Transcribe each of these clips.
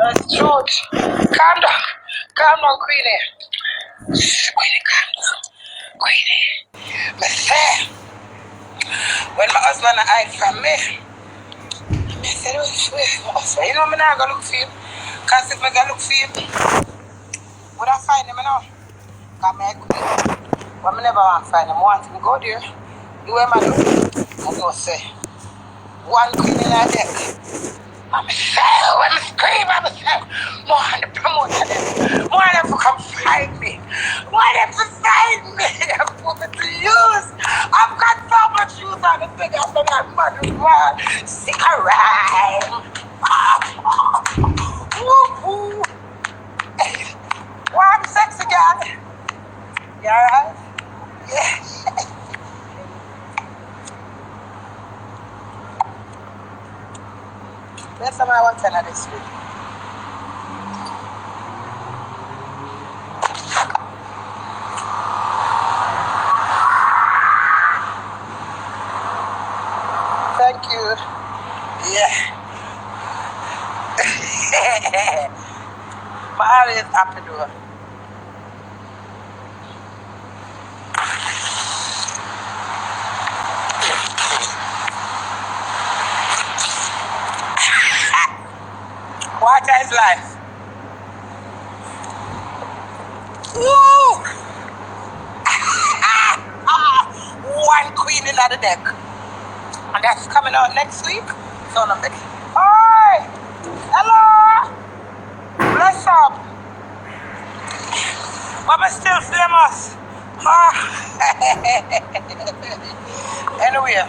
That's truth. Calm down. Calm down, Queenie. Queenie, calm down. Queenie. Me say, when my husband hide from me, I said, oh, my husband, you know, I'm not going to look for him. Because if I go look for him, would I find him, you know? Because I queen. But I never want to find him. I want him to go there. Do what I do. I know, say, one queen in a deck. I'm sad when I scream, I'm sad. More than the promoter them. More than to come find me. More than to find me. I'm going to use. I've got so much use on the thing after that mother's word. Sick a rhyme. Woo-hoo. Why I'm sexy, girl? You alright? Yeah. That's something I want to tell this week. Thank you. Yeah. My heart is happy though. Water is life. Woo! One queen in the deck. And that's coming out next week. So I'm like, oi! Hello! Bless up! But I'm still famous. Anyway,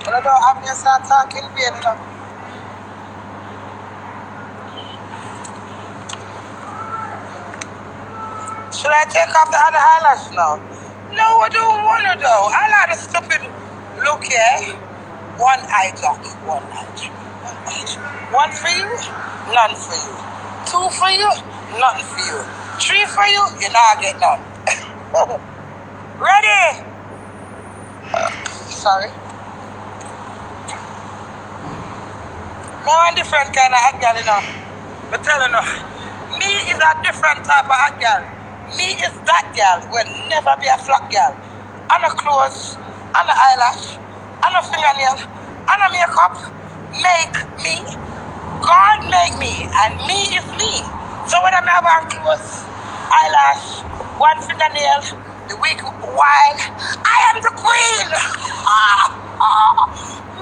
when I don't have me start talking pain enough. Should I take off the other eyelash now? No, I don't want to though. I like the stupid look here. One eye lock, one eye. One for you, none for you. Two for you, none for you. Three for you, you not get none. Ready? Sorry. No one different kind of hot girl, you know. But tell you, me is a different type of hot girl. Me is that girl will never be a flat girl. And a clothes, and a eyelash, and a fingernail, and a makeup make me. God make me, and me is me. So when I'm having clothes, eyelash, one fingernail, the wig wild, I am the queen.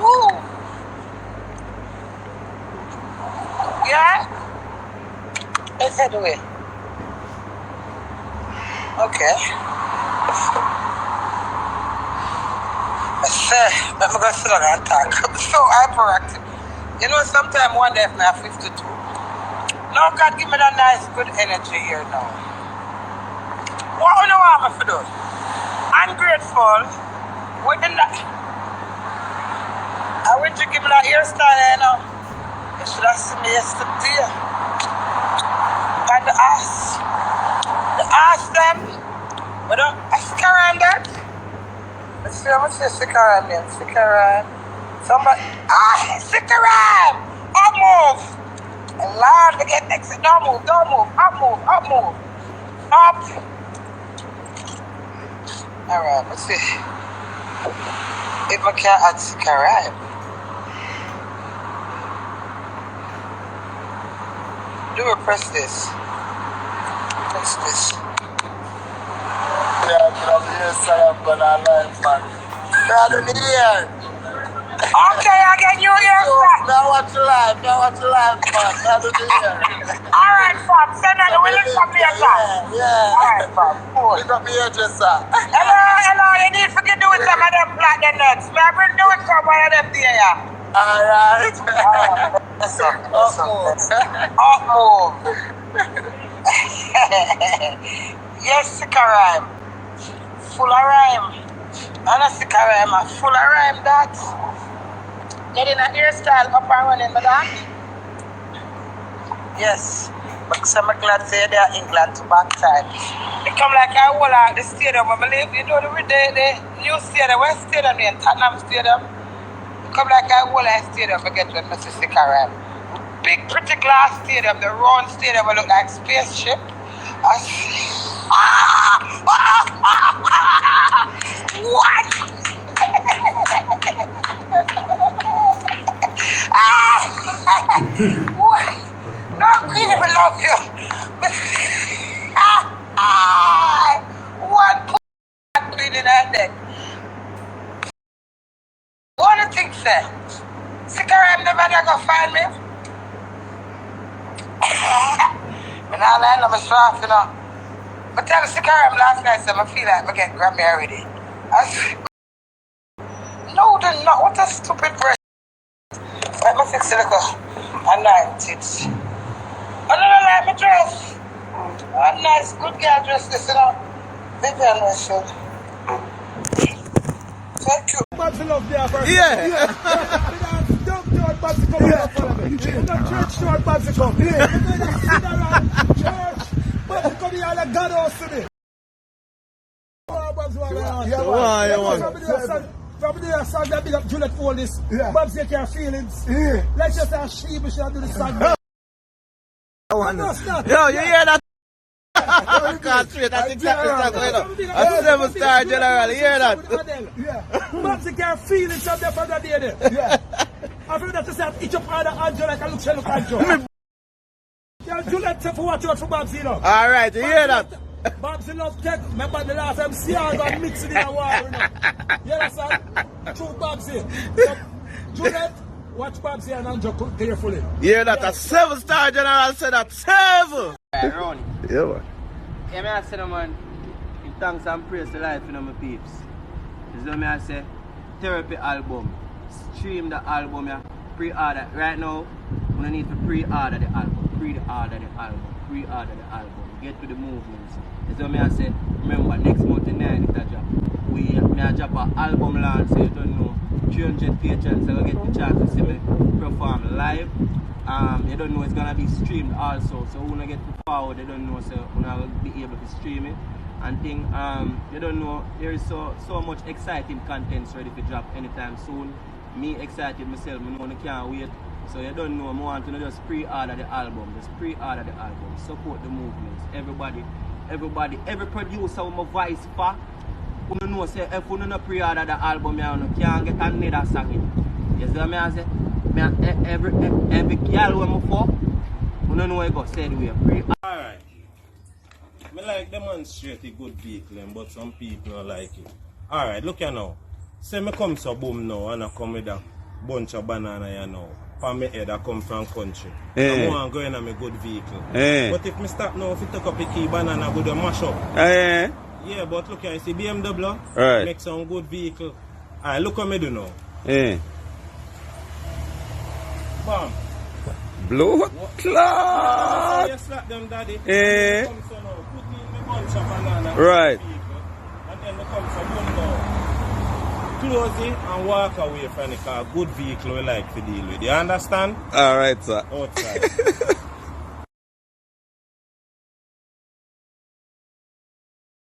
Woo. Yeah? Let's head away. Okay. Let me go sit down and talk. I'm so hyperactive. You know, sometimes one day if I'm 52. Now God give me that nice, good energy here now. What do you want me to do? I'm grateful. Within that, I went to give me that hairstyle, you know. You should have seen me yesterday. And the ass. The ass them, but I stick around that. Let's see how much they stick around then. Stick around. Somebody, stick around. Up move. And Lord, we get next. Don't move, don't move. Up move, up move. Up. Alright, let's see. If I can't add stick around. Do we press this? Press this. Yeah, I'm here, son, but I like man. I don't need it. Okay, I get you here. Now what you like, man. I don't need it. Alright, Fab, send that. Will you come here, sir? Yeah. Alright, Fab. Cool. Pick up me here, just, sir. Hello, you need to do with some of them black and nuts. May I bring do with some of them there, yeah? Alright. That's up move. Yes, sick a rhyme. Full of rhyme. And a sick a rhyme, full of rhyme that. Getting a hairstyle up and running, my dog. Yes. But I'm glad to say they're England to back time. They come like I whole out the stadium, I believe. You know the new stadium, West Stadium in Tottenham Stadium. They come like I whole out stadium, forget when Mr. Sick a rhyme. big pretty glass stadium, the round stadium will look like spaceship. What? What? No, Queen, I love you. One Queen in her neck. What do you think, sir? Sikaram never gonna find me. And I land on my straw, you know. But tell the Sikaram last night, so I feel like I get grab me already. I said, no, they're not. What a stupid person. Let me fix it, look. I like it. I don't like my dress. A nice, good girl dress, this, you know. Maybe I'm not sure. Thank you. Babs love there first. Yeah. Don't Babs come here for me. Church short Babs come. Yeah. Church. Babs come here like God house to me. Babs want from there, son, that big up Juliet for this. Yeah. Babs take your feelings. Yeah. Let's just say she should do the song. Yo, you hear that? I can't straight. That's exactly what's going on. A 7-star general, you hear that? Yeah. Babs take your feelings up there for that day there. Yeah. I've heard that to say each of other Angel like a look, she look Angel. Yeah, Juliet say for watch out for Babs, you know. Alright, you hear that? Babs love tech. Remember the last time CR got mixed in the water, you know. You understand? True Babs here. So, Juliet, watch Babs here and Angel carefully. You hear that? A 7-star general said that 7! Ronnie. Yeah, man. Yeah, me I say, no, man, give thanks and praise to life, you know, my peeps. This is what me I say, therapy album. Stream the album, yeah. Pre-order. Right now, we don't need to pre-order the album. Pre-order the album. Pre-order the album. Get to the movements. This is what me I say, remember, next month in 9 it a drop. Me I drop an album launch, so you don't know. 300 patrons, so you get the chance to see me perform live. You don't know it's gonna be streamed also, so when I get to forward, they don't know, so when I will be able to stream it and thing. You don't know there is so much exciting content ready to drop anytime soon. Me excited myself, I know I can't wait. So you don't know, I want to just pre-order the album. Just pre-order the album. Support the movements. Everybody, every producer with my voice for, you know say if you don't pre-order the album, you can't get another song in. You see what I say? Every girl when I for, you don't know I go say the way. Alright. I like demonstrate a good vehicle, but some people don't like it. Alright, look here now. Say me come to boom now and I come with a bunch of banana here now. For my head I come from country. I want to go in a good vehicle. But if me stop now, if you take up a key banana, go to mash up. Yeah, but look here, you see BMW, make some good vehicle. Alright, look what me do now. Bam. Blow clock. You slap them, daddy. Come so now, put me in the bunch of banana. Right. And then they come to boom now. Close it and walk away from the car. Good vehicle we like to deal with. You understand? Alright, sir. Outside.